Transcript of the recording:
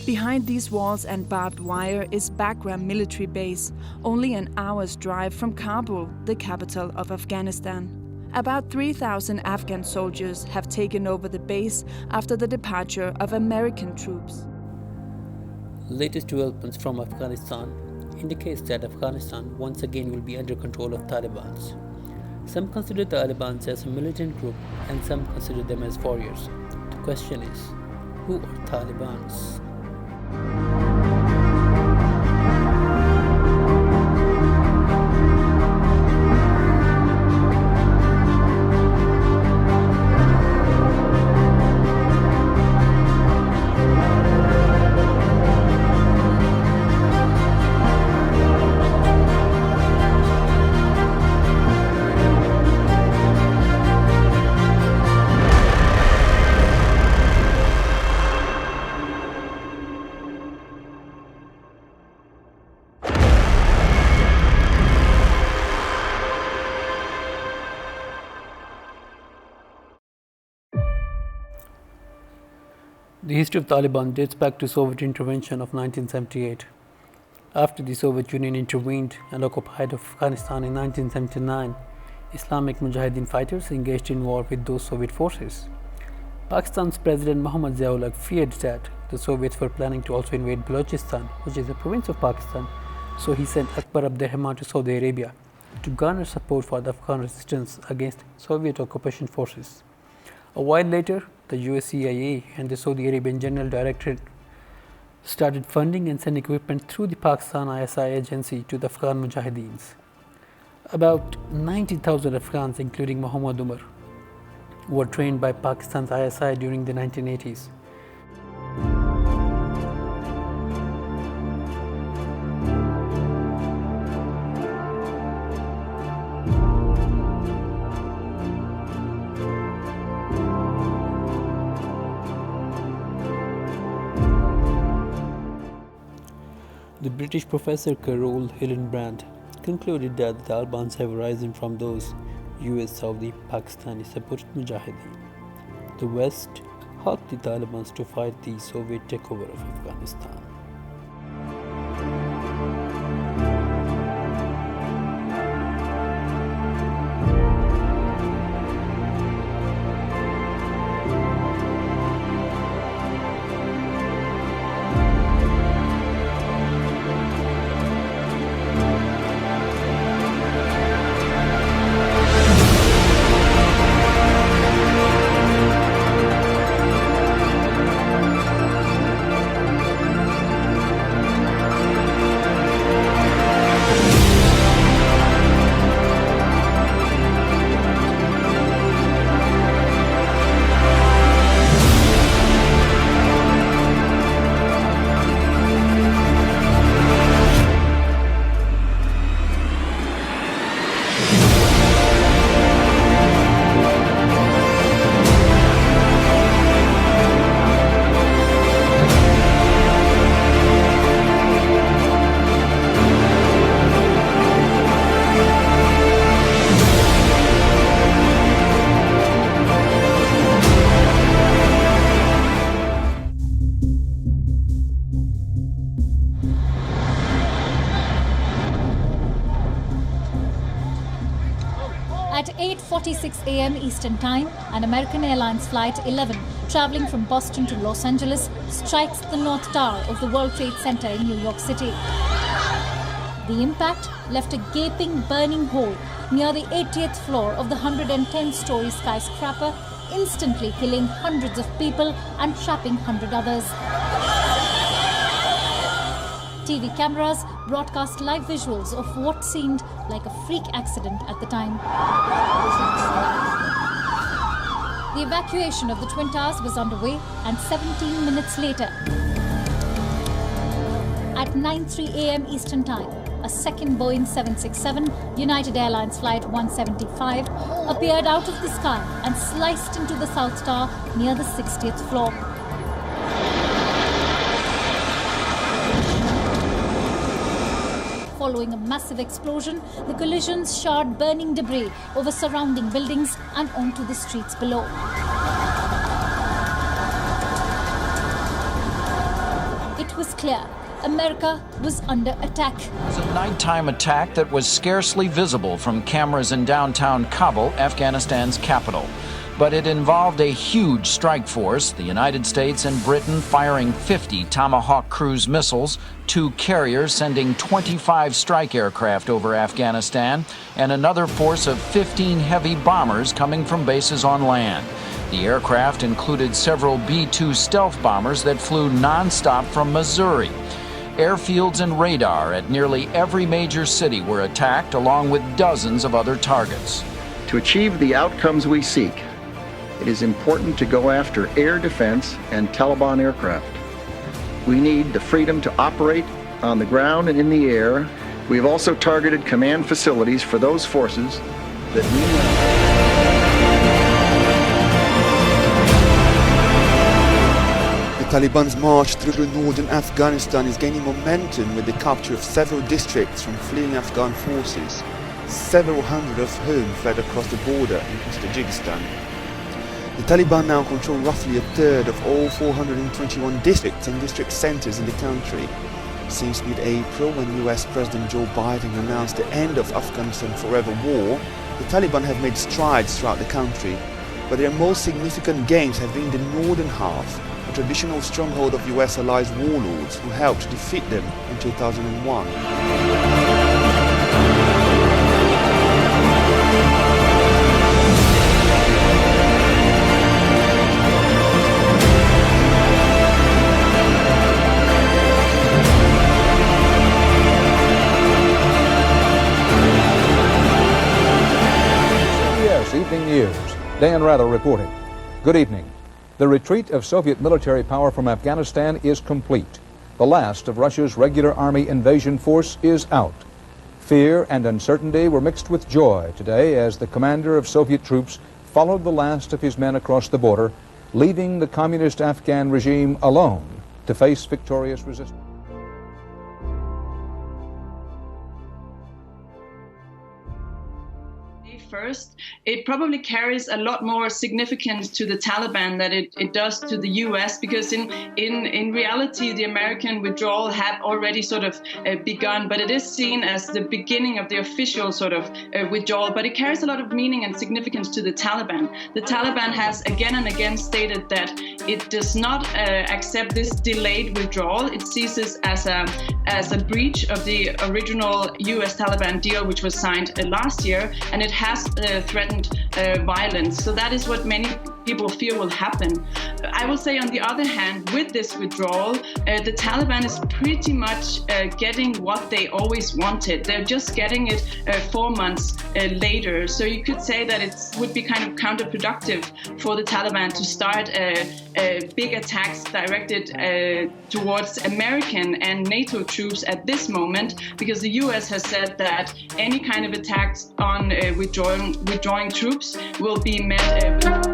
Behind these walls and barbed wire is Bagram military base, only an hour's drive from Kabul, the capital of Afghanistan. About 3,000 Afghan soldiers have taken over the base after the departure of American troops. Latest developments from Afghanistan indicates that Afghanistan once again will be under control of Talibans. Some consider the Talibans as a militant group and some consider them as warriors. The question is, who are Talibans? The history of Taliban dates back to Soviet intervention of 1978. After the Soviet Union intervened and occupied Afghanistan in 1979, Islamic Mujahideen fighters engaged in war with those Soviet forces. Pakistan's President Muhammad Ziaul feared that the Soviets were planning to also invade Balochistan, which is a province of Pakistan, so he sent Akbar Abdurrahman to Saudi Arabia to garner support for the Afghan resistance against Soviet occupation forces. A while later, the US CIA and the Saudi Arabian General Directorate started funding and sending equipment through the Pakistan ISI agency to the Afghan Mujahideens. About 90,000 Afghans, including Muhammad Umar, were trained by Pakistan's ISI during the 1980s. The British professor Carol Hillenbrand concluded that the Talibans have arisen from those US, Saudi, Pakistani supported Mujahideen. The West helped the Talibans to fight the Soviet takeover of Afghanistan. At 8:46 a.m. Eastern Time, an American Airlines Flight 11 traveling from Boston to Los Angeles strikes the North Tower of the World Trade Center in New York City. The impact left a gaping, burning hole near the 80th floor of the 110-story skyscraper, instantly killing hundreds of people and trapping 100 others. TV cameras broadcast live visuals of what seemed like a freak accident at the time. The evacuation of the Twin Towers was underway, and 17 minutes later, at 9:03 a.m. Eastern Time, a second Boeing 767 United Airlines Flight 175 appeared out of the sky and sliced into the South Tower near the 60th floor. Following a massive explosion, the collisions showered burning debris over surrounding buildings and onto the streets below. clear. America was under attack. It was a nighttime attack that was scarcely visible from cameras in downtown Kabul, Afghanistan's capital. But it involved a huge strike force, the United States and Britain firing 50 Tomahawk cruise missiles, 2 carriers sending 25 strike aircraft over Afghanistan, and another force of 15 heavy bombers coming from bases on land. The aircraft included several B-2 stealth bombers that flew non-stop from Missouri. Airfields and radar at nearly every major city were attacked, along with dozens of other targets. To achieve the outcomes we seek, it is important to go after air defense and Taliban aircraft. We need the freedom to operate on the ground and in the air. We have also targeted command facilities for those forces that we The Taliban's march through northern Afghanistan is gaining momentum with the capture of several districts from fleeing Afghan forces, several hundred of whom fled across the border into Tajikistan. The Taliban now control roughly a third of all 421 districts and district centers in the country. Since mid-April, when US President Joe Biden announced the end of Afghanistan Forever War, the Taliban have made strides throughout the country, but their most significant gains have been in the northern half, a traditional stronghold of US allies warlords who helped defeat them in 2001. Evening News. Dan Rather reporting. Good evening. The retreat of Soviet military power from Afghanistan is complete. The last of Russia's regular army invasion force is out. Fear and uncertainty were mixed with joy today as the commander of Soviet troops followed the last of his men across the border, leaving the communist Afghan regime alone to face victorious resistance. First, it probably carries a lot more significance to the Taliban than it does to the US, because in reality the American withdrawal had already sort of begun, but it is seen as the beginning of the official sort of withdrawal. But it carries a lot of meaning and significance to the Taliban. The Taliban has again and again stated that it does not accept this delayed withdrawal. It sees this as a breach of the original US Taliban deal, which was signed last year, and it has threatened violence. So that is what many people fear will happen. I will say, on the other hand, with this withdrawal, the Taliban is pretty much getting what they always wanted. They're just getting it 4 months later. So you could say that it would be kind of counterproductive for the Taliban to start big attacks directed towards American and NATO troops at this moment, because the US has said that any kind of attacks on withdrawing troops will be met with